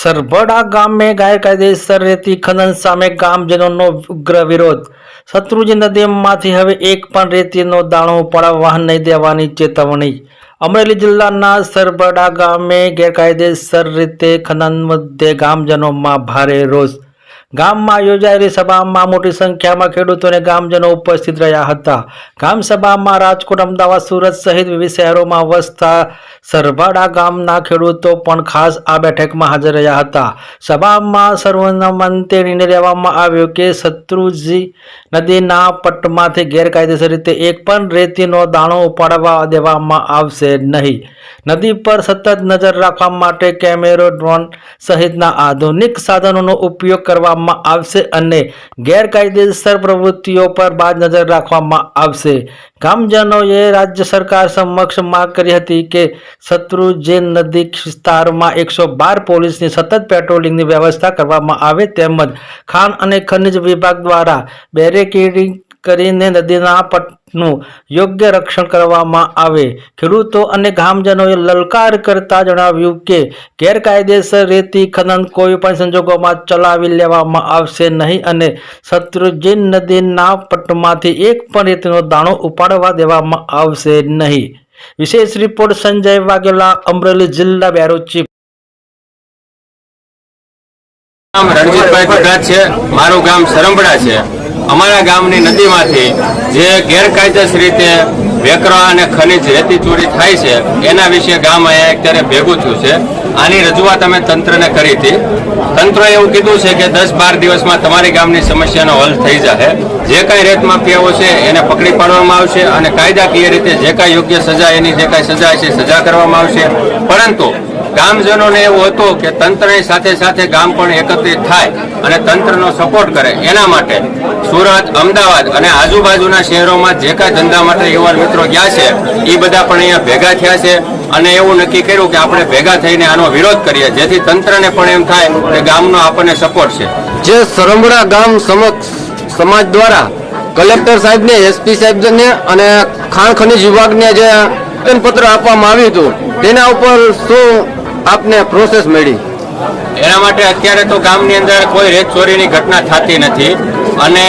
સરભડા ગામ में ગેરકાયદેસર રેતી ખનન સામે ગામજનોનો ઉગ્ર વિરોધ। શત્રુંજી નદીમાંથી હવે એક પણ રેતીનો દાણો ઉપાડવા વાહન નહીં દેવાની ચેતવણી। અમરેલી જિલ્લાના સરભડા ગામે ગેરકાયદેસર રીતે ખનન મુદ્દે ગામજનોમાં ભારે રોષ। ગામમાં યોજાયેલી સભામાં મોટી સંખ્યામાં ખેડૂતો અને ગામજનો ઉપસ્થિત રહ્યા હતા। ગામ સભામાં રાજકોટ, અમદાવાદ, સુરત સહિત વિવિધ શહેરોમાં વસતા સરભાડા ગામના ખેડૂતો પણ ખાસ આ બેઠકમાં હાજર રહ્યા હતા। સભામાં સર્વસંમતે નિર્ણય લેવામાં આવ્યો કે શત્રુંજી નદીના પટ્ટમાંથી ગેરકાયદેસર રીતે એક પણ રેતીનો દાણો ઉપાડવા દેવામાં આવશે નહીં। નદી પર સતત નજર રાખવા માટે કેમેરો, ડ્રોન સહિતના આધુનિક સાધનોનો ઉપયોગ કરવામાં આવશે અને ગેરકાયદેસર પ્રવૃત્તિઓ પર બાજ નજર રાખવામાં આવશે। ગામજનોએ રાજ્ય સરકાર સમક્ષ માંગ કરી હતી કે શત્રુંજી નદી વિસ્તારમાં 112 પોલીસની સતત પેટ્રોલિંગની વ્યવસ્થા કરવામાં આવે તેમજ ખાણ અને ખનિજ વિભાગ દ્વારા બેરિકેડિંગ કરીને નદીના પટનું યોગ્ય રક્ષણ કરવામાં આવે। ખેડૂતો અને ગામજનોએ લલકાર કરતા જણાવ્યું કે ગેરકાયદેસર રેતી ખનન કોઈ પણ સંજોગોમાં ચલાવી લેવામાં આવશે નહીં અને શત્રુંજી નદીના પટમાંથી એક પણ રેતીનો દાણો ઉપાડવા દેવામાં આવશે નહીં। વિશેષ રિપોર્ટ સંજય વાઘેલા, અમરેલી જિલ્લા બ્યુરો ચીફ। રણજીતભાઈ ગઢાત છે, મારું ગામ સરંબડા છે। અમારા ગામની નદીમાંથી જે ગેરકાયદેસર રીતે વેકરા અને ખનિજ રેતી ચોરી થાય છે એના વિશે ગામ અહીંયા અત્યારે ભેગું થયું છે। આની રજૂઆત અમે તંત્રને કરી હતી। તંત્રએ એવું કીધું છે કે 10-12 દિવસમાં તમારી ગામની સમસ્યાનો હલ થઈ જશે। જે કાંઈ રેત માફિયાઓ છે એને પકડી પાડવામાં આવશે અને કાયદાકીય રીતે જે કાંઈ યોગ્ય સજા, એની જે કાંઈ સજા છે સજા કરવામાં આવશે। પરંતુ ગામજનોને એવું હતું કે તંત્રની સાથે સાથે ગામ પણ એકત્રિત થાય અને તંત્રનો સપોર્ટ કરે। એના માટે સુરત, અમદાવાદ અને આજુબાજુના શહેરોમાં જે કાંઈ ધંધા માટે યુવાન મિત્રો ગયા છે એ બધા પણ અહીંયા ભેગા થયા છે અને એવું નક્કી કર્યું કે આપણે ભેગા થઈને આનો વિરોધ કરીએ, જેથી તંત્રને પણ એમ થાય કે ગામનો આપણને સપોર્ટ છે। જે સરંબડા ગામ સમાજ દ્વારા કલેક્ટર સાહેબને, એસપી સાહેબને અને ખાણ ખનિજ વિભાગને જે આવેદનપત્ર આપવામાં આવ્યું હતું તેના ઉપર શું આપને પ્રોસેસ મળી? એના માટે અત્યારે તો ગામની અંદર કોઈ રેત ચોરીની ઘટના થતી નથી અને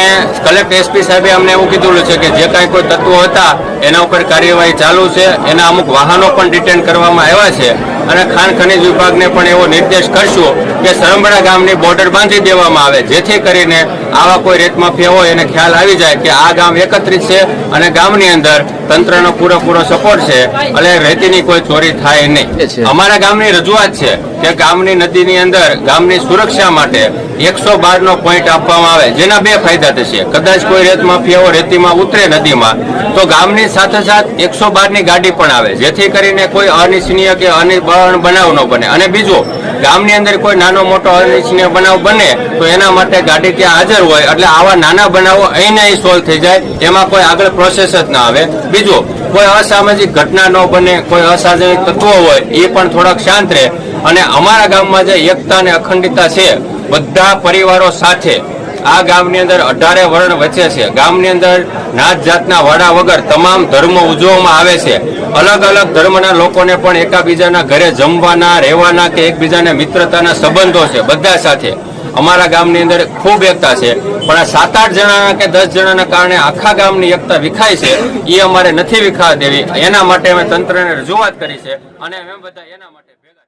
કલેક્ટર, એસપી સાહેબે અમને એવું કીધું છે કે જે કાંઈ કોઈ તત્વો હતા એના ઉપર કાર્યવાહી ચાલુ છે। એના અમુક વાહનો પણ ડિટેન કરવામાં આવ્યા છે અને ખાણ ખનિજ વિભાગને પણ એવો નિર્દેશ કરશું કે સરંબડા ગામની બોર્ડર બાંધી દેવામાં આવે, જેથી કરીને આવા કોઈ રેત માફિયા હોય એને ખ્યાલ આવી જાય કે આ ગામ એકત્રિત છે અને ગામની અંદર તંત્રનો પૂરેપૂરો સપોર્ટ છે એટલે રેતીની કોઈ ચોરી થાય નહીં। અમારા ગામની રજૂઆત છે કે ગામની નદીની અંદર ગામની સુરક્ષા માટે 112 નો પોઈન્ટ આપવામાં આવે, જેના બે ફાયદા થશે। કદાચ કોઈ રેત માફિયાઓ રેતીમાં ઉતરે નદીમાં તો ગામની સાથે સાથે 112 ની ગાડી પણ આવે, જેથી કરીને કોઈ અનિચ્છનીય કે બનાવ ન બને। અને બીજું, ગામની અંદર કોઈ નાનો મોટો અનિચ્છનીય બનાવ બને તો એના માટે ગાડી ત્યાં હાજર હોય એટલે આવા નાના બનાવો અહીં નહીં સોલ્વ થઈ જાય, એમાં કોઈ આગળ પ્રોસેસ જ ના આવે। બીજું, કોઈ અસામાજિક ઘટના ન બને, કોઈ અસામાજિક તત્વો હોય એ પણ થોડાક શાંત રહે અને અમારા ગામમાં જે એકતા અને અખંડિતતા છે, બધા પરિવારો સાથે આ ગામની અંદર 18 વર્ણ વચ્ચે છે। ગામની અંદર નાત જાતના વાડા વગર તમામ ધર્મો ઉજવવામાં આવે છે। અલગ અલગ ધર્મના લોકોને પણ એકાબીજાના ઘરે જમવાના, રહેવાના કે એકબીજાને મિત્રતાના સંબંધો છે બધા સાથે। અમારા ગામની અંદર ખૂબ એકતા છે, પણ આ 7-8 જણાના કે 10 જણાના કારણે આખા ગામની એકતા વિખાય છે, એ અમારે નથી વિખાવા દેવી। એના માટે અમે તંત્રને રજૂઆત કરી છે અને અમે બધા એના માટે ભેગા